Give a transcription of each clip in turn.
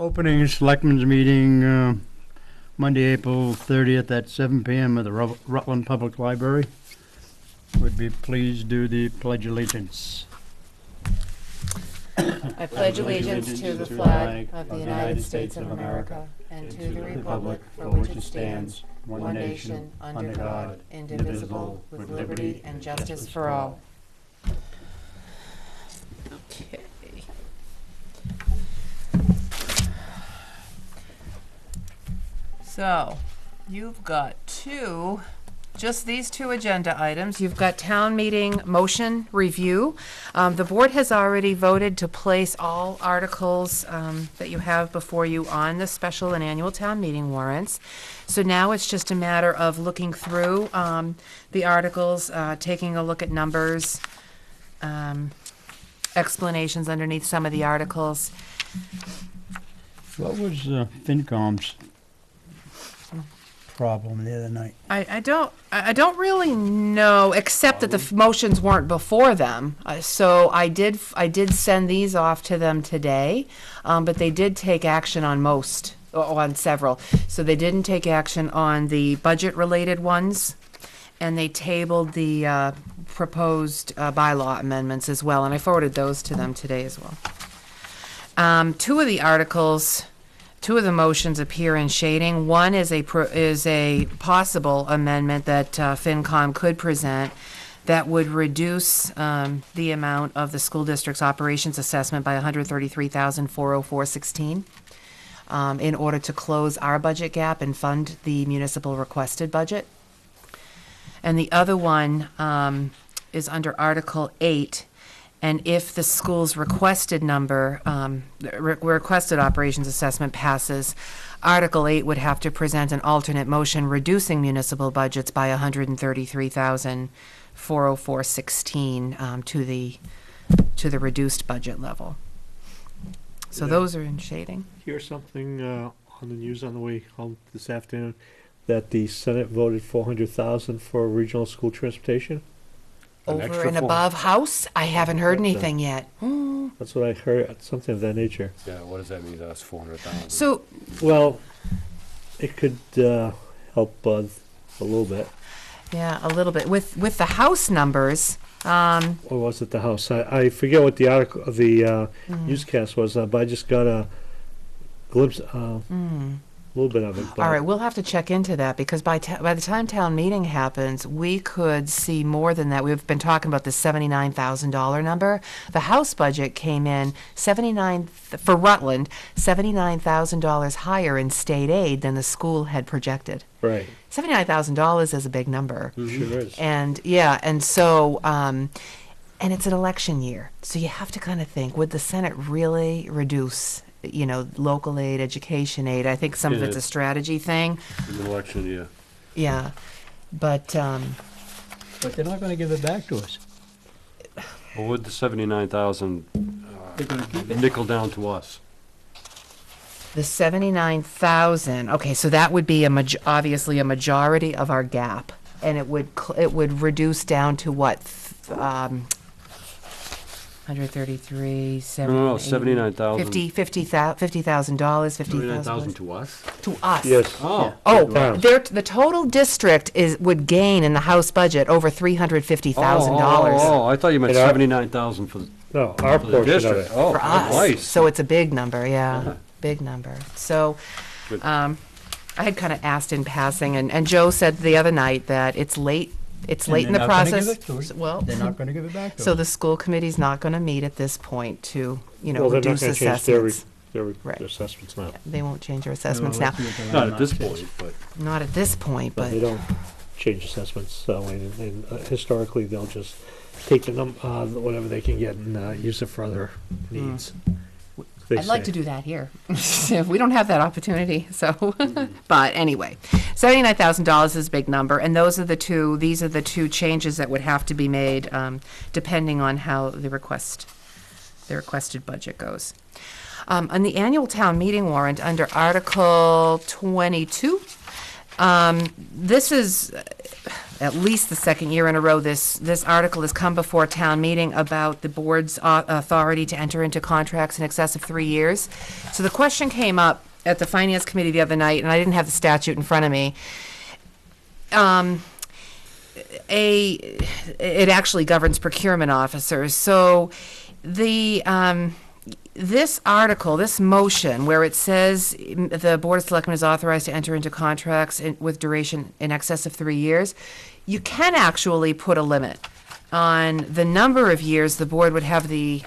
Opening Selectmen's meeting Monday, April 30th at 7 p.m. at the Rutland Public Library. Would be pleased do the Pledge of Allegiance. I pledge allegiance to the flag of the United States of America and to the republic for which it stands, one nation, under God, indivisible, with liberty and justice for all. Okay. So, you've got just these two agenda items. You've got town meeting motion review. The board has already voted to place all articles that you have before you on the special and annual town meeting warrants. So now it's just a matter of looking through the articles, taking a look at numbers, explanations underneath some of the articles. What was FinCom's problem the other night? I don't really know, except that the motions weren't before them. So I did send these off to them today, but they did take action on several. So they didn't take action on the budget-related ones, and they tabled the proposed bylaw amendments as well, and I forwarded those to them today as well. Two of the motions appear in shading. One is a possible amendment that FinCom could present that would reduce the amount of the school district's operations assessment by $133,404.16 in order to close our budget gap and fund the municipal requested budget. And the other one is under Article 8. And if the school's requested number, requested operations assessment passes, Article 8 would have to present an alternate motion reducing municipal budgets by $133,404.16 to the reduced budget level. So those are in shading. Here's something on the news on the way home this afternoon, that the Senate voted $400,000 for regional school transportation. Over and above House? I haven't heard anything yet. That's what I heard, something of that nature. Yeah, what does that mean to us, 400,000? So, Well, it could help a little bit. yeah, a little bit. With the House numbers, Or was it the House? I forget what the article, the newscast was, but I just got a glimpse, a little bit of it. all right, we'll have to check into that, because by the time town meeting happens, we could see more than that. We've been talking about the $79,000 number. The House budget came in for Rutland, $79,000 higher in state aid than the school had projected. Right. $79,000 is a big number. Sure is. And, yeah, and so, and it's an election year. So you have to kind of think, would the Senate really reduce, local aid, education aid? I think some of it's a strategy thing. In the election, yeah. Yeah, but But they're not going to give it back to us. Well, would the 79,000 They're going to keep it. nickel down to us? the 79,000. Okay, so that would be obviously a majority of our gap, and it would reduce down to what? 133, 70, No, 79,000. $50,000, 79,000 to us? to us. Yes. Oh. Oh, Wow. the total district would gain in the House budget over $350,000 Oh, I thought you meant And our- 79,000 for No, our the portion of district. it. Oh, for us. nice. So it's a big number, yeah, big number. So, Good. I had kind of asked in passing, and Joe said the other night that it's late. It's And late in they're the not gonna process. give it to us. Well, They're not going to give it back to so us. the school committee's not going to meet at this point to, Well, they're not reduce going to change assessments. their Right. assessments now. They won't change their assessments now. Not at this point, but Not at this point, But but they don't change assessments, so, and historically, they'll just take the whatever they can get and use it for other needs. they I'd like say. to do that here. We don't have that opportunity, so. But anyway, $79,000 is a big number, and these are the two changes that would have to be made, depending on how the requested budget goes. On the annual town meeting warrant, under Article 22, this is at least the second year in a row, this article has come before town meeting about the board's authority to enter into contracts in excess of 3 years. So the question came up at the finance committee the other night, and I didn't have the statute in front of me. It actually governs procurement officers. So this article, this motion, where it says the Board of Selectmen is authorized to enter into contracts with duration in excess of 3 years, you can actually put a limit on the number of years the board would have the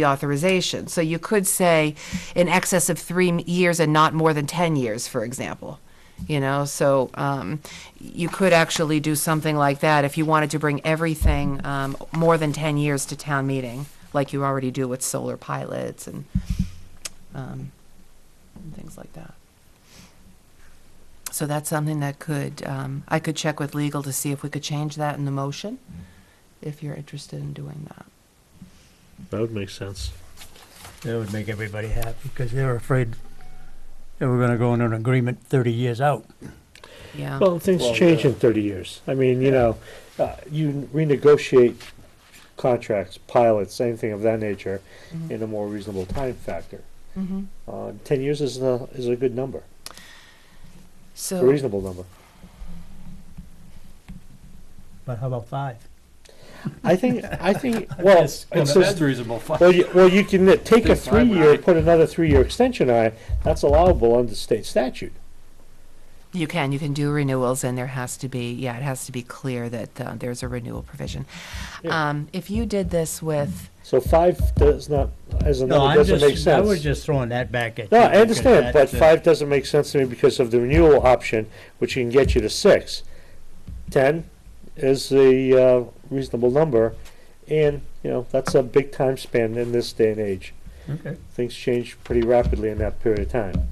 authorization. So you could say in excess of 3 years and not more than 10 years, for example. You know, so you could actually do something like that if you wanted to bring everything more than 10 years to town meeting, like you already do with solar pilots and things like that. So that's something that could, I could check with legal to see if we could change that in the motion, if you're interested in doing that. That would make sense. That would make everybody happy, because they were afraid they were gonna go into an agreement 30 years out. Yeah. Well, things change in 30 years. I mean, you know, you renegotiate contracts, pilots, anything of that nature, in a more reasonable time factor. 10 years is a good number, a So, reasonable number. But how about 5? I think, well, Yes, it That's says, reasonable. well, you can take a Think 5 would 3-year, be- put another 3-year extension on it. That's allowable under state statute. you can do renewals, and there has to be, it has to be clear that there's a renewal provision. Yeah. If you did this with, So 5 does not, as a No, number, I'm doesn't make just, sense. I was just throwing that back at you. No, I because understand, but that's, 5 doesn't make sense to me because of the renewal option, which can get you to 6. 10 is a reasonable number, and, you know, that's a big time span in this day and age. Okay. Things change pretty rapidly in that period of time.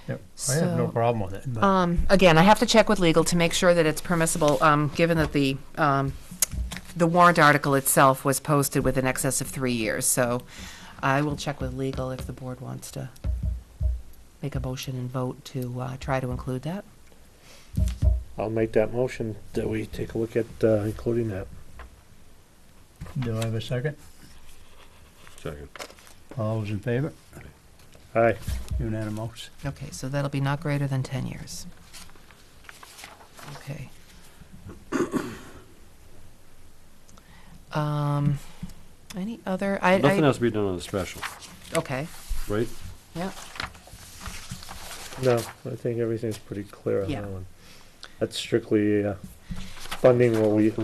Yep. I have no So, problem with it. But again, I have to check with legal to make sure that it's permissible, given that the warrant article itself was posted with an excess of 3 years. So I will check with legal if the board wants to make a motion and vote to try to include that. I'll make that motion that we take a look at including that. do I have a second? Second. All those in favor? Aye. Unanimous. Okay, so that'll be not greater than 10 years. Okay. Any other, Nothing has to be done on a special, okay, right? yeah. No, I think everything's pretty clear on Yeah. that one. That's strictly funding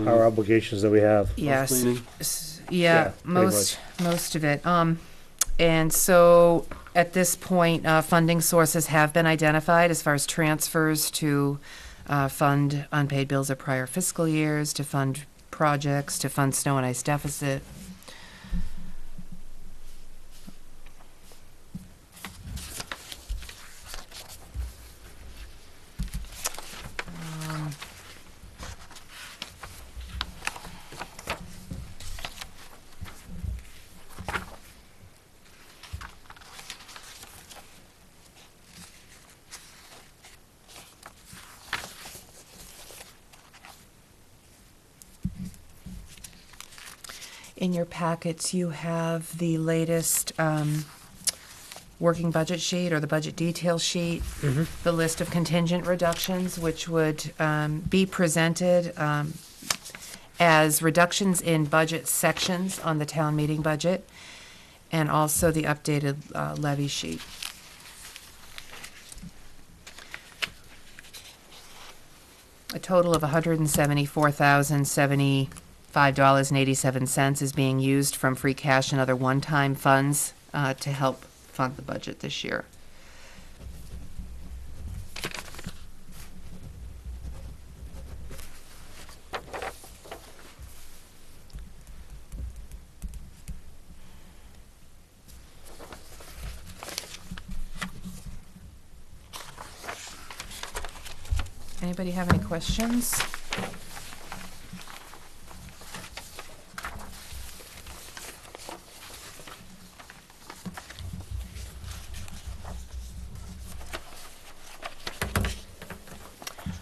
our obligations that we have. Yes. Cleaning. Yeah, pretty most of it. And so at this point, funding sources have been identified as far as transfers to fund unpaid bills of prior fiscal years, to fund projects, to fund snow and ice deficit. In your packets, you have the latest working budget sheet, or the budget detail sheet, the list of contingent reductions, which would be presented as reductions in budget sections on the town meeting budget, and also the updated levy sheet. A total of $174,075.87 is being used from free cash and other one-time funds to help fund the budget this year. Anybody have any questions?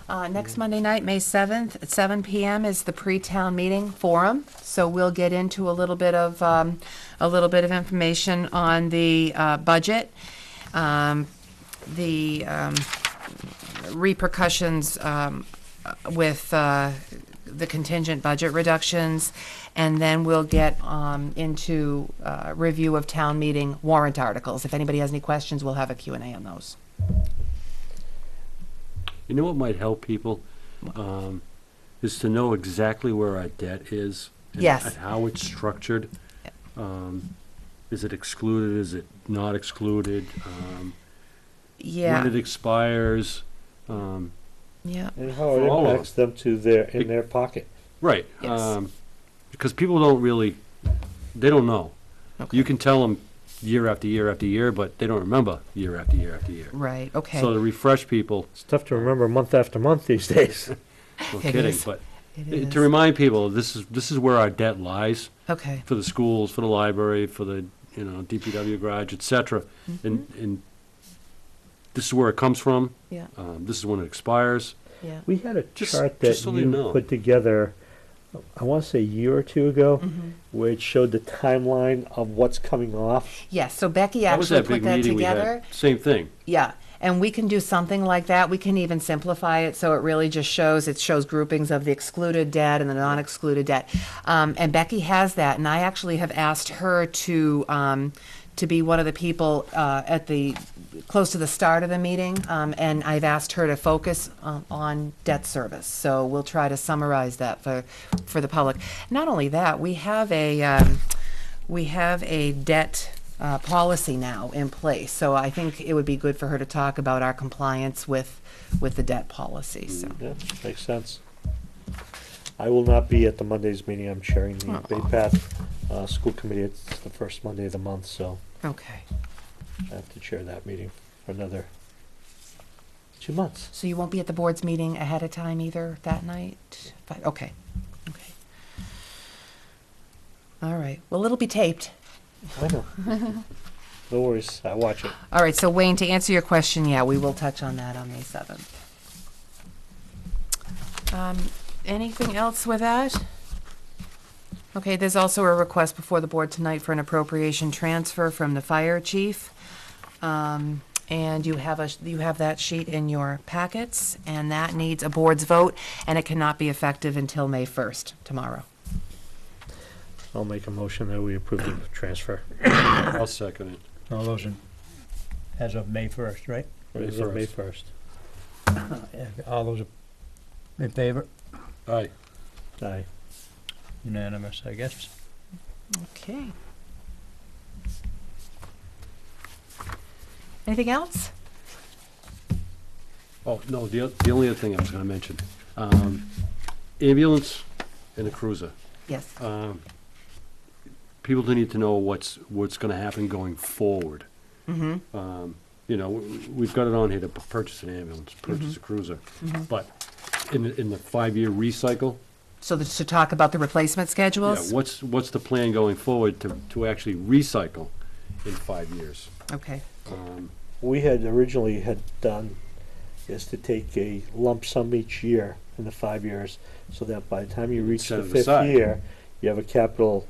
Next Monday night, May 7th, at 7 PM is the pre-town meeting forum. So we'll get into a little bit of information on the budget, the repercussions with the contingent budget reductions, and then we'll get into review of town meeting warrant articles. If anybody has any questions, we'll have a Q&A on those. You know what might help people? Is to know exactly where our debt is. Yes. And how it's structured. Is it excluded? Is it not excluded? Yeah. When it expires? Yeah. And how For it all of impacts them to their pocket. Right. Yes. Because people don't really, they don't know. Okay. You can tell them year after year after year, but they don't remember year after year after year. Right, okay. So to refresh people, It's tough to remember month after month these days. no It kidding, is. but It is. to remind people, this is where our debt lies Okay. for the schools, for the library, for the, DPW garage, et cetera. And this is where it comes from. Yeah, This is when it expires. yeah. We had a Just- chart that just so they you know. put together, I want to say a year or two ago, Mm-hmm. where it showed the timeline of what's coming off. Yes, so Becky That was actually that put big that meeting we together. had. Same thing. Yeah, and we can do something like that. We can even simplify it so it really just shows groupings of the excluded debt and the non-excluded debt. And Becky has that, and I actually have asked her to be one of the people close to the start of the meeting, and I've asked her to focus on debt service. So we'll try to summarize that for the public. Not only that, we have a debt policy now in place. So I think it would be good for her to talk about our compliance with the debt policy. So Yeah, makes sense. I will not be at the Monday's meeting. I'm chairing the Bay Path School Committee. It's the first Monday of the month, so okay. I have to chair that meeting for another 2 months. So you won't be at the board's meeting ahead of time either that night? Okay. Okay. All right. Well, it'll be taped. I know. No worries. I watch it. All right. So Wayne, to answer your question, yeah, we will touch on that on May 7th. Anything else with that? Okay, there's also a request before the board tonight for an appropriation transfer from the fire chief. And you have that sheet in your packets, and that needs a board's vote, and it cannot be effective until May 1st, tomorrow. I'll make a motion that we approve the transfer. I'll second it. All those as of May 1st, right? As of May 1st. All those in favor? Aye. Aye. Unanimous, I guess. Okay. Anything else? Oh, no, the only other thing I was gonna mention, ambulance and a cruiser. Yes. People do need to know what's gonna happen going forward. Mm-hmm. We've got it on here to purchase an ambulance, purchase a cruiser. But in the 5-year recycle, So to talk about the replacement yeah, schedules? what's the plan going forward to actually recycle in 5 years? Okay. We had originally done is to take a lump sum each year in the 5 years, so that by the time you reach Set the it 5th aside. year, you have a capital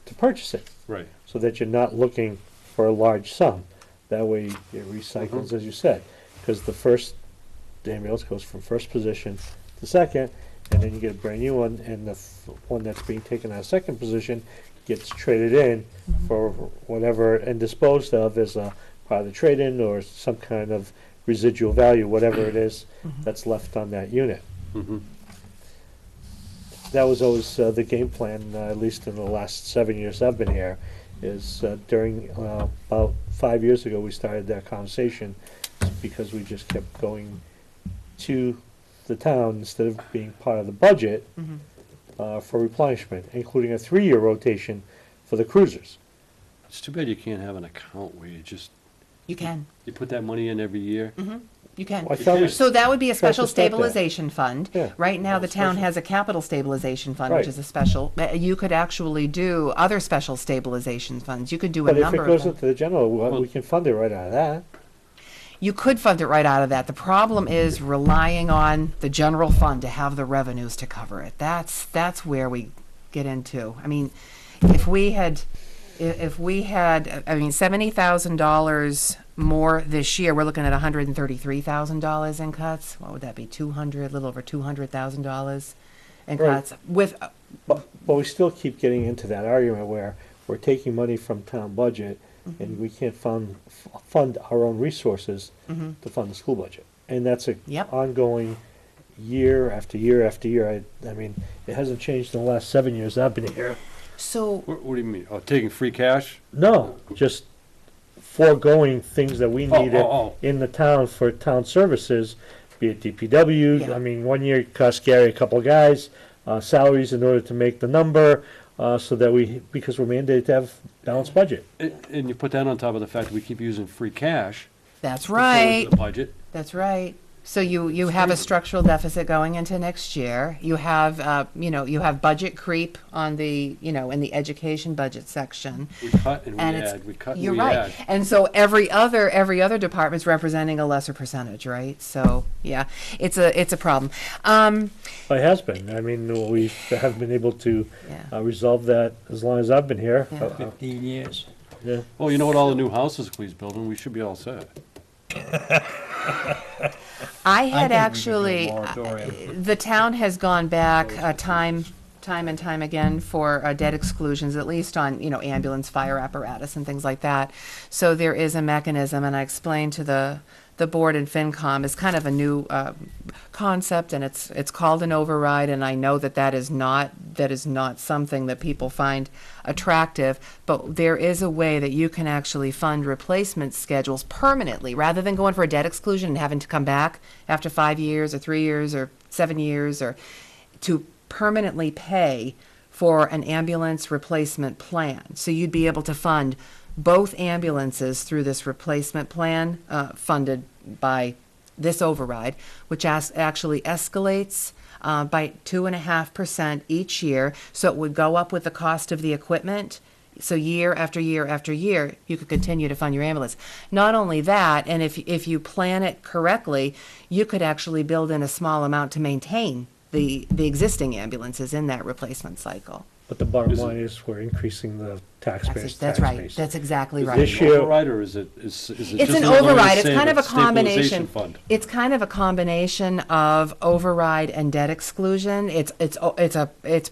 to purchase it, Right. so that you're not looking for a large sum. That way it recycles, as you said, because the ambulance goes from first position to second, and then you get a brand new one, and the one that's being taken out of second position gets traded in for whatever and disposed of as a part of the trade-in or some kind of residual value, whatever it is that's left on that unit. Mm-hmm. That was always the game plan, at least in the last 7 years I've been here, is during, about 5 years ago, we started that conversation because we just kept going to the town instead of being part of the budget for replenishment, including a 3-year rotation for the cruisers. It's too bad you can't have an account where You can. you put that money in every year. You can. I thought we So that would be a special Tried to start that. stabilization fund. Yeah. Right now, the town Special. has a capital stabilization fund, which Right. is a special. You could actually do other special stabilization funds. You could do a But if number it of goes them. into the general, we can fund it right out of that. You could fund it right out of that. The problem is relying on the general fund to have the revenues to cover it. That's where we get into. I mean, if we had, I mean, $70,000 more this year, we're looking at $133,000 in cuts. What would that be? A little over $200,000 in Right. cuts with, But we still keep getting into that argument where we're taking money from town budget and we can't fund our own resources to fund the school budget. And that's a Yep. ongoing year after year after year. I mean, it hasn't changed in the last 7 years I've been here. so, What do you mean? Oh, taking free cash? No, just foregoing things that we needed oh. in the town for town services, be it DPW. Yeah. I mean, 1 year it cost Gary a couple of guys, salaries in order to make the number, so that because we're mandated to have balanced budget. And you put that on top of the fact that we keep using free cash. that's to fill into right. The budget. That's right. So you have a structural deficit going into next year. You have, you have budget creep on the, in the education budget section. We cut and we And it's, add, we cut and you're we right. add. And so every other department's representing a lesser percentage, right? So, yeah, it's a problem. It has been. I mean, we have been able to Yeah. resolve that as long as I've been here. Yeah. 15 years. Yeah. Well, you know what, all the new houses Cleve's building, we should be all set. I had think we could do a actually, moratorium. the town has gone back time and time again for debt exclusions, at least on, ambulance, fire apparatus and things like that. So there is a mechanism, and I explained to the board and FinCom, is kind of a new concept, and it's called an override, and I know that is not something that people find attractive, but there is a way that you can actually fund replacement schedules permanently, rather than going for a debt exclusion and having to come back after 5 years or 3 years or 7 years, or to permanently pay for an ambulance replacement plan. So you'd be able to fund both ambulances through this replacement plan, funded by this override, which actually escalates by 2.5% each year. So it would go up with the cost of the equipment. So year after year after year, you could continue to fund your ambulance. Not only that, and if you plan it correctly, you could actually build in a small amount to maintain the existing ambulances in that replacement cycle. But the bottom Is it- line is we're increasing the taxpayers' That's tax right. base. That's exactly This right. Is it year- an override, or is it It's just an another way override. to It's say kind of a that stabilization combination. fund? It's kind of a combination of override and debt exclusion. It's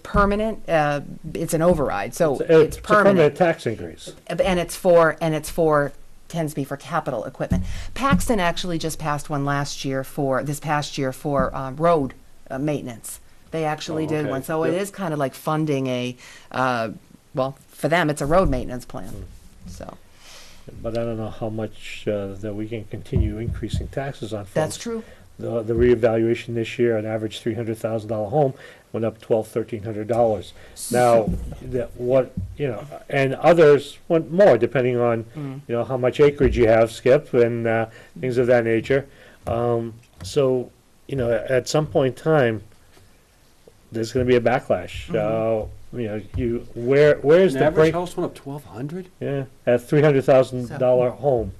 permanent. It's an override, so it's a permanent permanent, tax increase. and it's for tends to be for capital equipment. Paxton actually just passed one this past year for road maintenance. They actually Oh, did okay. one, so it Yep. is kind of like funding for them, it's a road maintenance plan. So But I don't know how much that we can continue increasing taxes on folks. that's true. The reevaluation this year, an average $300,000 home, went up $1,300. Now, and others went more, depending on, how much acreage you have, Skip, and things of that nature. So, at some point in time, there's gonna be a backlash. Where's An the average break? house went up 1,200? Yeah, at $300,000 home.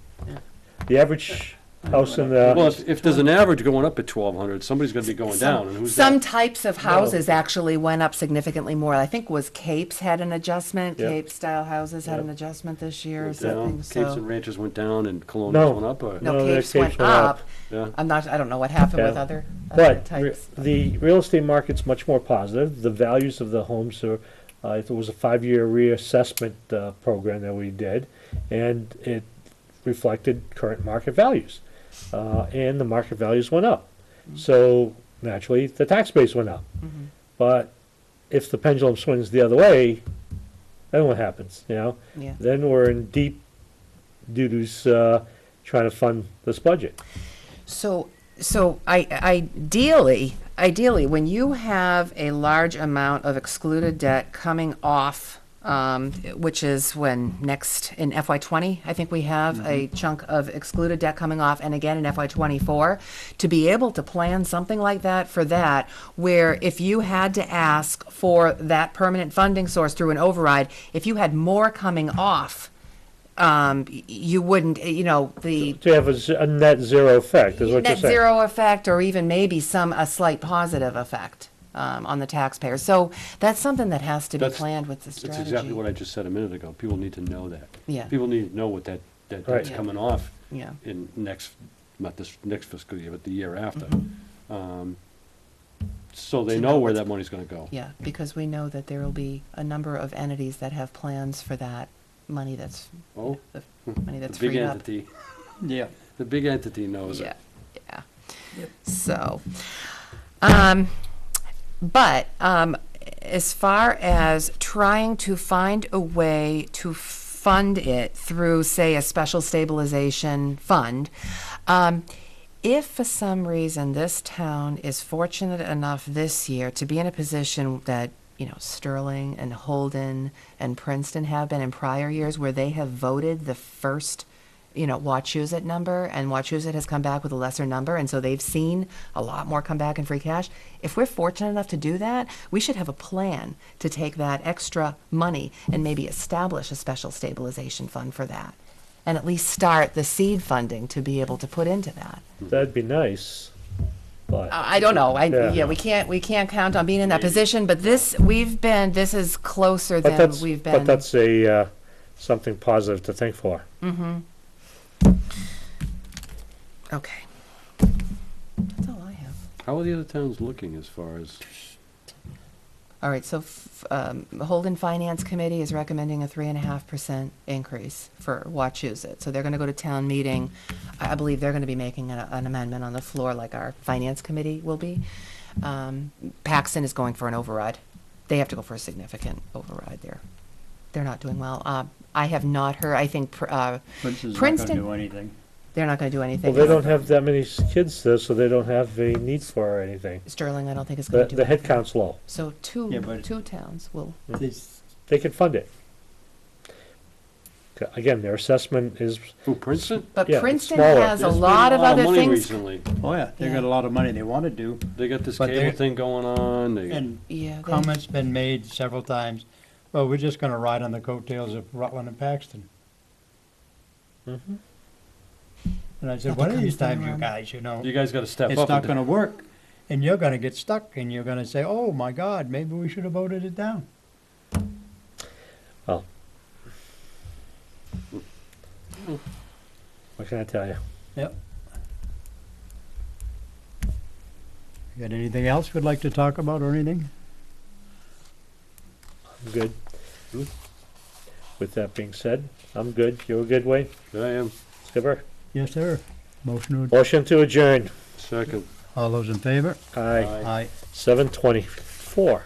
The average house in Well, the, if there's an average going up at 1,200, somebody's gonna be going down, and who's Some that? types of houses actually went up significantly more. I think was Capes had an adjustment. Yep. Cape style houses had Yep. an adjustment this year or Went something. down, Capes and So ranches went down, and Colonials No. went up, or? no, No, Capes Capes went went up. up. Yeah. I don't know what happened with Yeah. other but types. the real estate market's much more positive. The values of the homes are, it was a 5-year reassessment program that we did, and it reflected current market values. And the market values went up. So naturally, the tax base went up. But if the pendulum swings the other way, then what happens, Yeah. Then we're in deep doo-doos trying to fund this budget. So ideally, when you have a large amount of excluded debt coming off, which is when next in FY20, I think we have a chunk of excluded debt coming off, and again in FY24, to be able to plan something like that for that, where if you had to ask for that permanent funding source through an override, if you had more coming off you wouldn't, you know, the To have a net zero effect, is what you're net saying. zero effect, or even maybe a slight positive effect on the taxpayer. So that's something that has to be That's- planned with the That's strategy. exactly what I just said a minute ago. People need to know that. Yeah. People need to know what that Right. that's Yeah. coming off Yeah. in not this next fiscal year, but the year after. So they To know know where what's- that money's gonna go. Yeah, because we know that there will be a number of entities that have plans for that money that's, Oh, the money that's the big freed up. entity, Yeah. the big entity knows Yeah, it. yeah. So, but, as far as trying to find a way to fund it through, say, a special stabilization fund, if for some reason this town is fortunate enough this year to be in a position that, you know, Sterling and Holden and Princeton have been in prior years, where they have voted the first, you know, Wachusett number, and Wachusett has come back with a lesser number, and so they've seen a lot more come back in free cash. If we're fortunate enough to do that, we should have a plan to take that extra money and maybe establish a special stabilization fund for that, and at least start the seed funding to be able to put into that. That'd be nice, but. I don't know. Yeah. Yeah, we can't count on being in that position, but this is closer But than that's, we've been. but that's a, something positive to think for. Okay. That's all I have. How are the other towns looking as far as, All right, so Holden Finance Committee is recommending a 3.5% increase for Wachusett. So they're going to go to town meeting. I believe they're going to be making an amendment on the floor like our Finance Committee will be. Paxton is going for an override. They have to go for a significant override there. They're not doing well. I have not heard, I think Princeton's not Princeton- gonna do anything. they're not going to do anything. Well, they don't have that many kids there, so they don't have a need for anything. Sterling, I don't think is going The, to do the head anything. count's low. So Yeah, but- two towns will. This- They can fund it. Again, their assessment is, who, Princeton? But Yeah, it's Princeton smaller. has a There's been lot of other money things. recently. Oh, yeah, they got Yeah. a lot of money they wanna do, They got this But cable they- thing going on, they, and Yeah, they- comments been made several times, well, we're just gonna ride on the coattails of Rutland and Paxton. Mhm. And I said, Nothing one of comes these down times, you around. guys, you know, you guys gotta step it's up. not and- gonna work, and you're gonna get stuck, and you're gonna say, oh, my God, maybe we should have voted it down. well. What can I tell you? Yep. You got anything else we'd like to talk about or anything? I'm good. Good. With that being said, I'm good. You a good, Wayne? I am, Skipper? Yes, sir. Motion to, Motion to adjourn. second. all those in favor? Aye. Aye. Aye. 7:24.